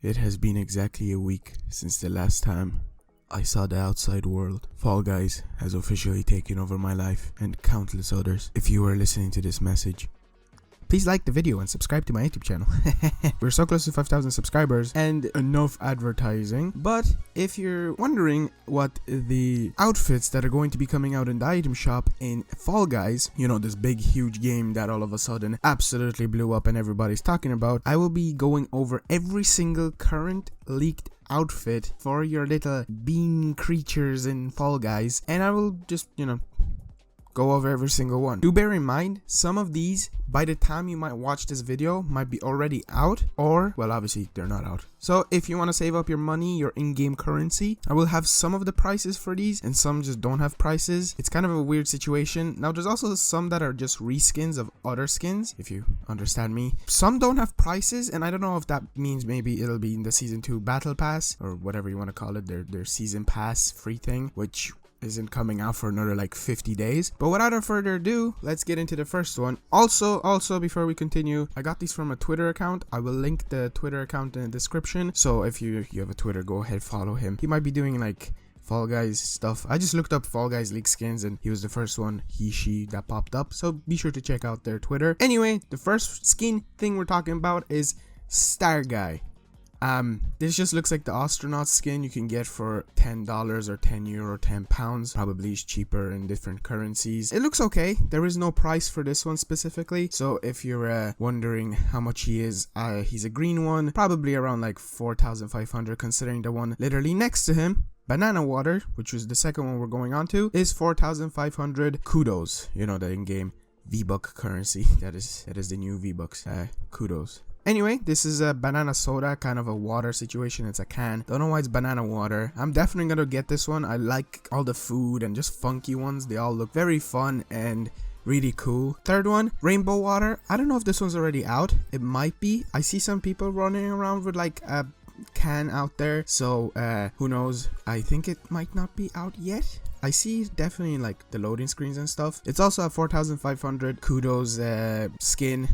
It has been exactly a week since the last time I saw the outside world. Fall Guys has officially taken over my life and countless others. If you are listening to this message, please like the video and subscribe to my YouTube channel. We're so close to 5,000 subscribers and enough advertising. But if you're wondering what the outfits that are going to be coming out in the item shop in Fall Guys, you know, this big huge game that all of a sudden absolutely blew up and everybody's talking about, I will be going over every single current leaked outfit for your little bean creatures in Fall Guys, and I will just, go over every single one. Do bear in mind, some of these, by the time you might watch this video, might be already out, or, well, obviously they're not out. So if you want to save up your money, your in-game currency, I will have some of the prices for these, and some just don't have prices. It's kind of a weird situation. Now, there's also some that are just reskins of other skins, if you understand me. Some don't have prices, and I don't know if that means maybe it'll be in the Season 2 Battle Pass, or whatever you want to call it, their Season Pass free thing, which isn't coming out for another like 50 days. But without further ado, let's get into the first one. Also before we continue, I got these from a Twitter account. I will link the Twitter account in the description, so if you have a Twitter, go ahead, follow him. He might be doing like Fall Guys stuff. I just looked up Fall Guys leak skins and he was the first one, she that popped up, so be sure to check out their Twitter. Anyway, the first skin thing we're talking about is Star Guy. This just looks like the astronaut skin you can get for $10 or €10, £10. Probably is cheaper in different currencies. It looks okay. There is no price for this one specifically, so if you're wondering how much he is, he's a green one, probably around like 4,500, considering the one literally next to him, Banana Water, which was the second one we're going on to, is 4,500 kudos. You know, the in-game V-Buck currency. That is the new V-Bucks. Kudos. Anyway, this is a banana soda, kind of a water situation. It's a can. Don't know why it's banana water. I'm definitely gonna get this one. I like all the food and just funky ones. They all look very fun and really cool. Third one, rainbow water. I don't know if this one's already out. It might be. I see some people running around with like a can out there, so who knows. I think it might not be out yet. I see definitely like the loading screens and stuff. It's also a 4,500 kudos skin.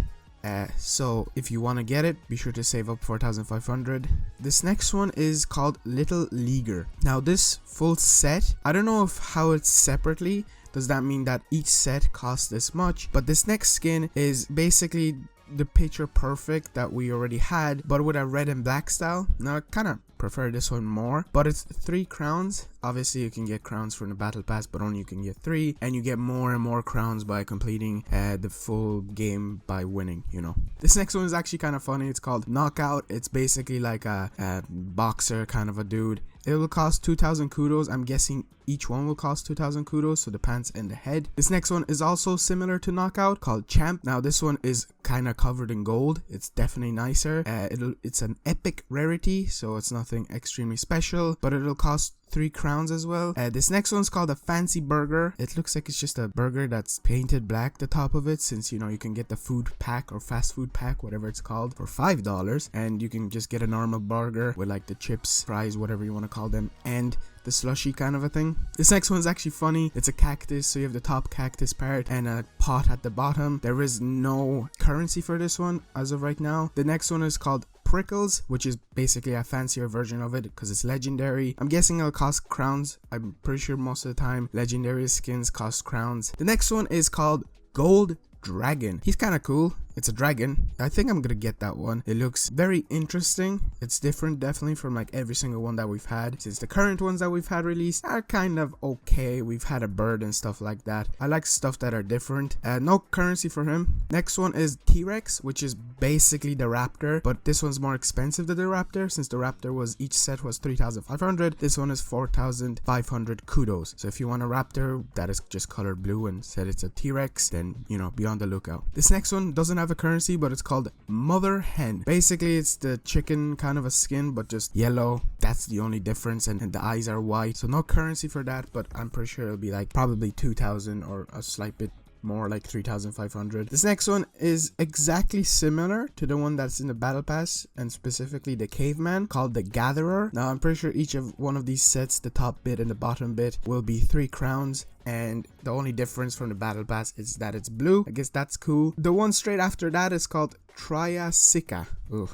So if you want to get it, be sure to save up 4,500. This next one is called Little Leaguer. Now this full set, I don't know if how it's separately. Does that mean that each set costs this much? But this next skin is basically the picture perfect that we already had, but with a red and black style. Now I kind of prefer this one more, but it's 3 crowns. Obviously you can get crowns from the battle pass, but only you can get 3, and you get more and more crowns by completing the full game by winning, This next one is actually kind of funny. It's called Knockout. It's basically like a boxer kind of a dude. It will cost 2,000 kudos. I'm guessing each one will cost 2,000 kudos, so the pants and the head. This next one is also similar to Knockout, called Champ. Now this one is kind of covered in gold. It's definitely nicer. It's an epic rarity, so it's nothing extremely special, but it'll cost 3 crowns as well. This next one's called a Fancy Burger. It looks like it's just a burger that's painted black, the top of it, since you can get the food pack or fast food pack, whatever it's called, for $5, and you can just get a normal burger with like the chips, fries, whatever you want to call them, and the slushy kind of a thing. This next one's actually funny. It's a cactus, so you have the top cactus part and a pot at the bottom. There is no currency for this one as of right now. The next one is called Prickles, which is basically a fancier version of it because it's legendary. I'm guessing it'll cost crowns. I'm pretty sure most of the time legendary skins cost crowns. The next one is called Gold Dragon. He's kind of cool. It's a dragon. I think I'm gonna get that one. It looks very interesting. It's different definitely from like every single one that we've had, since the current ones that we've had released are kind of okay. We've had a bird and stuff like that. I like stuff that are different. No currency for him. Next one is TRex, which is basically the raptor, but this one's more expensive than the raptor, since the raptor was, each set was 3,500. This one is 4,500 kudos. So if you want a raptor that is just colored blue and said it's a TRex, then be on the lookout. This next one doesn't have a currency, but it's called Mother Hen. Basically it's the chicken kind of a skin, but just yellow. That's the only difference, and the eyes are white, so no currency for that, but I'm pretty sure it'll be like probably 2,000 or a slight bit more, like 3,500. This next one is exactly similar to the one that's in the battle pass, and specifically the caveman, called the Gatherer. Now I'm pretty sure each of one of these sets, the top bit and the bottom bit, will be 3 crowns, and the only difference from the battle pass is that it's blue. I guess that's cool. The one straight after that is called Triasica. Ooh,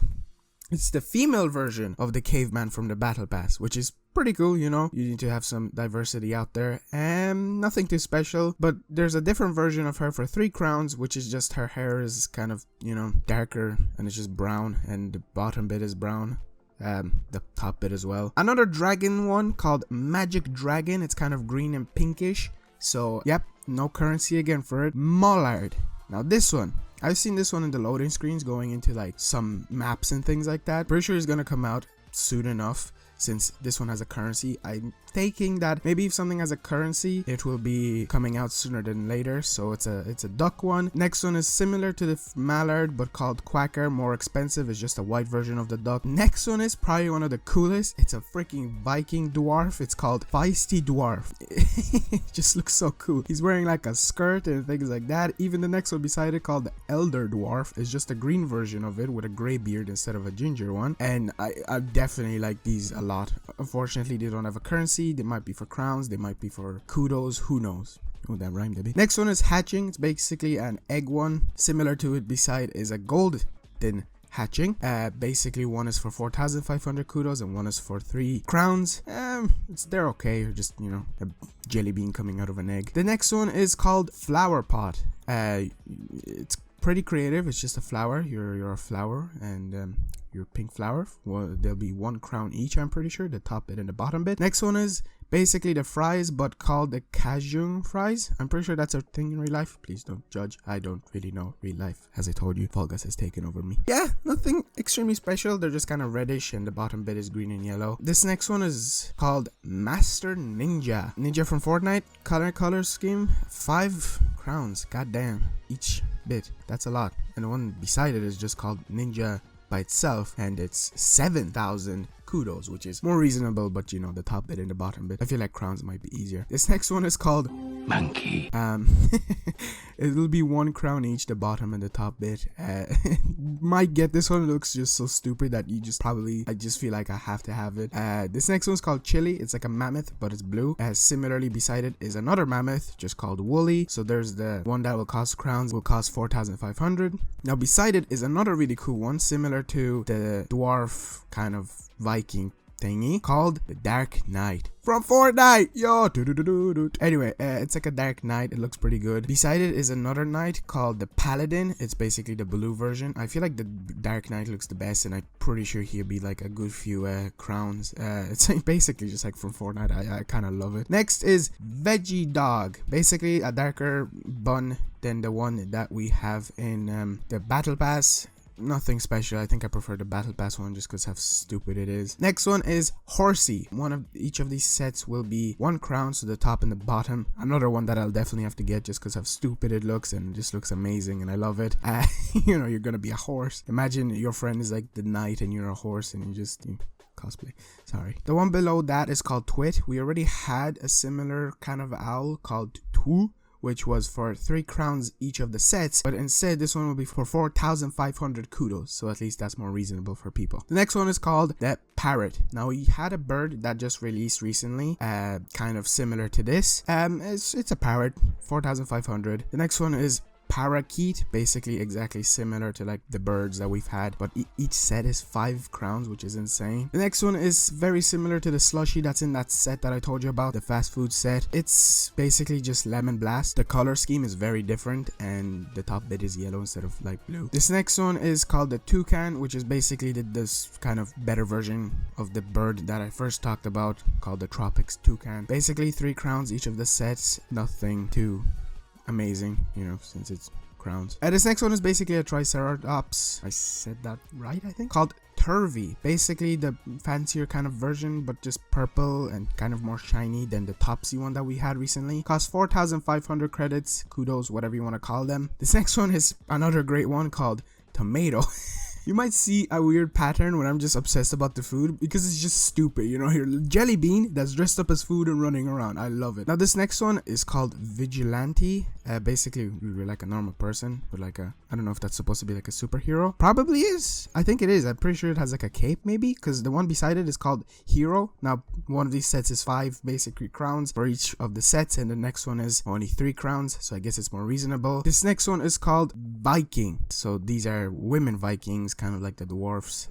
It's the female version of the caveman from the battle pass, which is pretty cool, you know. You need to have some diversity out there, and nothing too special, but there's a different version of her for 3 crowns, which is just her hair is kind of, you know, darker, and it's just brown, and the bottom bit is brown. The top bit as well. Another dragon one called Magic Dragon. It's kind of green and pinkish. So yep, no currency again for it. Mollard. Now this one, I've seen this one in the loading screens going into like some maps and things like that. Pretty sure it's gonna come out soon enough, since this one has a currency. I'm taking that maybe if something has a currency, it will be coming out sooner than later. So it's a duck one. Next one is similar to the mallard but called Quacker, more expensive. It's just a white version of the duck. Next one is probably one of the coolest. It's a freaking Viking dwarf. It's called Feisty Dwarf. It just looks so cool. He's wearing like a skirt and things like that. Even the next one beside it called the Elder Dwarf is just a green version of it with a gray beard instead of a ginger one. And I definitely like these a lot. Unfortunately, they don't have a currency. They might be for crowns, they might be for kudos, who knows. Oh, that rhymed, baby. Next one is hatching. It's basically an egg one. Similar to it beside is a golden hatching. Basically one is for 4,500 kudos and one is for 3 crowns. They're okay, just, you know, a jelly bean coming out of an egg. The next one is called flower pot. It's pretty creative. It's just a flower. You're a flower, and your pink flower. Well, there'll be 1 crown each, I'm pretty sure, the top bit and the bottom bit. Next one is basically the fries, but called the Cajun fries. I'm pretty sure that's a thing in real life. Please don't judge. I don't really know real life. As I told you, Fall Guys has taken over me. Yeah, nothing extremely special. They're just kind of reddish, and the bottom bit is green and yellow. This next one is called Master Ninja. Ninja from Fortnite. Color scheme. 5 crowns. Goddamn. Each bit. That's a lot. And the one beside it is just called Ninja by itself, and it's 7,000 kudos, which is more reasonable, but you know, the top bit and the bottom bit, I feel like crowns might be easier. This next one is called Monkey. It'll be 1 crown each, the bottom and the top bit. Might get this one. Looks just so stupid that you just probably, I just feel like I have to have it. This next one's called Chili. It's like a mammoth, but it's blue. Similarly beside it is another mammoth, just called Woolly. So there's the one that will cost crowns, will cost 4,500. Now beside it is another really cool one, similar to the dwarf kind of Viking thingy, called the Dark Knight from Fortnite. Yo, anyway, it's like a Dark Knight. It looks pretty good. Beside it is another knight called the Paladin. It's basically the blue version. I feel like the Dark Knight looks the best, and I'm pretty sure he'll be like a good few crowns. It's like basically just like from Fortnite. I kind of love it. Next is Veggie Dog. Basically a darker bun than the one that we have in the Battle Pass. Nothing special. I think I prefer the Battle Pass one just because how stupid it is. Next one is Horsey. One of each of these sets will be 1 crown, so the top and the bottom. Another one that I'll definitely have to get just because how stupid it looks, and it just looks amazing and I love it. You know, you're gonna be a horse. Imagine your friend is like the knight and you're a horse and you just cosplay. Sorry. The one below that is called Twit. We already had a similar kind of owl called Tu, which was for 3 crowns each of the sets, but instead this one will be for 4,500 kudos, so at least that's more reasonable for people. The next one is called the Parrot. Now we had a bird that just released recently, kind of similar to this. It's a parrot, 4,500. The next one is Parakeet, basically exactly similar to like the birds that we've had, but each set is 5 crowns, which is insane. The next one is very similar to the slushie that's in that set that I told you about, the fast food set. It's basically just lemon blast. The color scheme is very different, and the top bit is yellow instead of light blue. This next one is called the Tucan, which is basically this kind of better version of the bird that I first talked about, called the Tropics Tucan. Basically 3 crowns each of the sets. Nothing too amazing, you know, since it's crowns. This next one is basically a triceratops. I said that right, I think. Called curvy. Basically the fancier kind of version, but just purple and kind of more shiny than the topsy one that we had recently. Cost 4,500 credits, kudos, whatever you want to call them. This next one is another great one called tomato. You might see a weird pattern when I'm just obsessed about the food because it's just stupid, you know, your jelly bean that's dressed up as food and running around. I love it. Now this next one is called Vigilante. Basically, we were like a normal person with like a, I don't know if that's supposed to be like a superhero. Probably is. I think it is. I'm pretty sure it has like a cape maybe, because the one beside it is called Hero. Now, one of these sets is 5 basically crowns for each of the sets, and the next one is only 3 crowns, so I guess it's more reasonable. This next one is called Viking. So these are women Vikings, kind of like the dwarfs.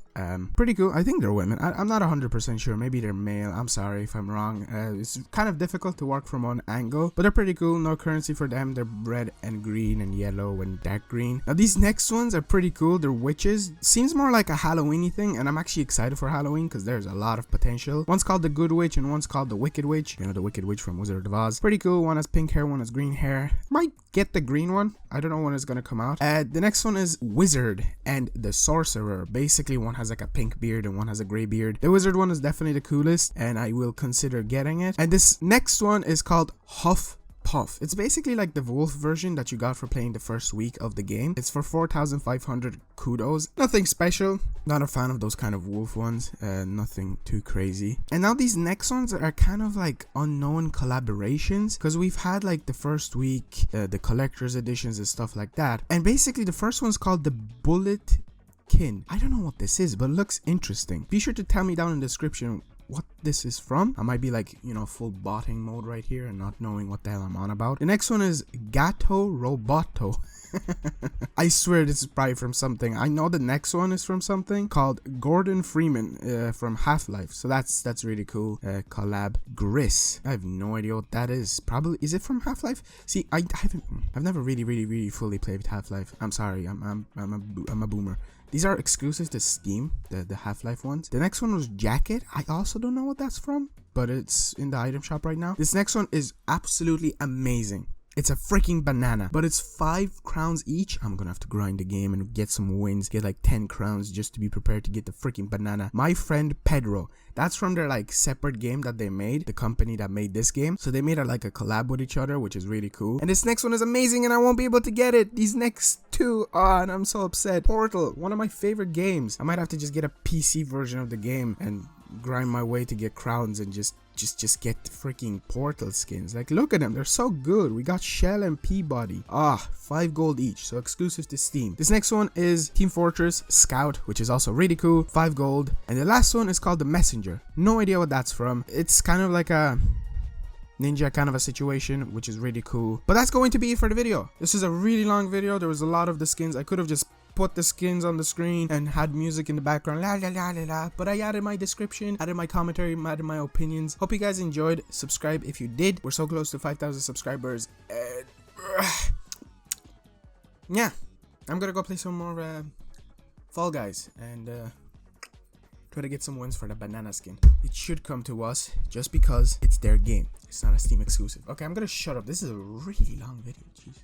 Pretty cool. I think they're women. I'm not 100% sure. Maybe they're male. I'm sorry if I'm wrong. It's kind of difficult to work from one angle, but they're pretty cool. No currency for them. They're red and green and yellow and dark green. Now these next ones are pretty cool. They're witches. Seems more like a Halloweeny thing, and I'm actually excited for Halloween because there's a lot of potential. One's called the Good Witch and one's called the Wicked Witch. You know, the Wicked Witch from Wizard of Oz. Pretty cool. One has pink hair, one has green hair. Might get the green one. I don't know when it's gonna come out. The next one is Wizard and the Sorcerer. Basically, one has like a pink beard and one has a gray beard. The Wizard one is definitely the coolest, and I will consider getting it. And this next one is called Huff Puff. It's basically like the wolf version that you got for playing the first week of the game. It's for 4,500 kudos. Nothing special. Not a fan of those kind of wolf ones. Nothing too crazy. And now these next ones are kind of like unknown collaborations, because we've had like the first week, the collector's editions and stuff like that. And basically the first one's called the Bullet Kin. I don't know what this is, but it looks interesting. Be sure to tell me down in the description what this is from. I might be like, you know, full botting mode right here and not knowing what the hell I'm on about. The next one is Gato Roboto. I swear this is probably from something. I know the next one is from something called Gordon Freeman from Half-Life. So that's really cool. Collab Gris. I have no idea what that is. Probably, is it from Half-Life? See, I've never really fully played Half-Life. I'm sorry. I'm a boomer. These are exclusive to Steam, the Half-Life ones. The next one was Jacket. I also don't know what that's from, but it's in the item shop right now. This next one is absolutely amazing. It's a freaking banana, but it's 5 crowns each. I'm gonna have to grind the game and get some wins, get like 10 crowns just to be prepared to get the freaking banana. My friend Pedro, that's from their like separate game that they made, the company that made this game. So they made like a collab with each other, which is really cool. And this next one is amazing, and I won't be able to get it. These next two, and I'm so upset. Portal, one of my favorite games. I might have to just get a PC version of the game and grind my way to get crowns and just get freaking Portal skins. Like, look at them, they're so good. We got Shell and Peabody. 5 gold each, so exclusive to Steam. This next one is Team Fortress Scout, which is also really cool. 5 gold. And the last one is called the Messenger. No idea what that's from. It's kind of like a ninja kind of a situation, which is really cool. But that's going to be it for the video. This is a really long video. There was a lot of the skins. I could have just put the skins on the screen and had music in the background, la la la la la, but I added my description, added my commentary, added my opinions. Hope you guys enjoyed. Subscribe if you did. We're so close to 5,000 subscribers, and yeah, I'm gonna go play some more Fall Guys and try to get some wins for the banana skin. It should come to us just because it's their game. It's not a Steam exclusive. Okay, I'm gonna shut up. This is a really long video. Jesus.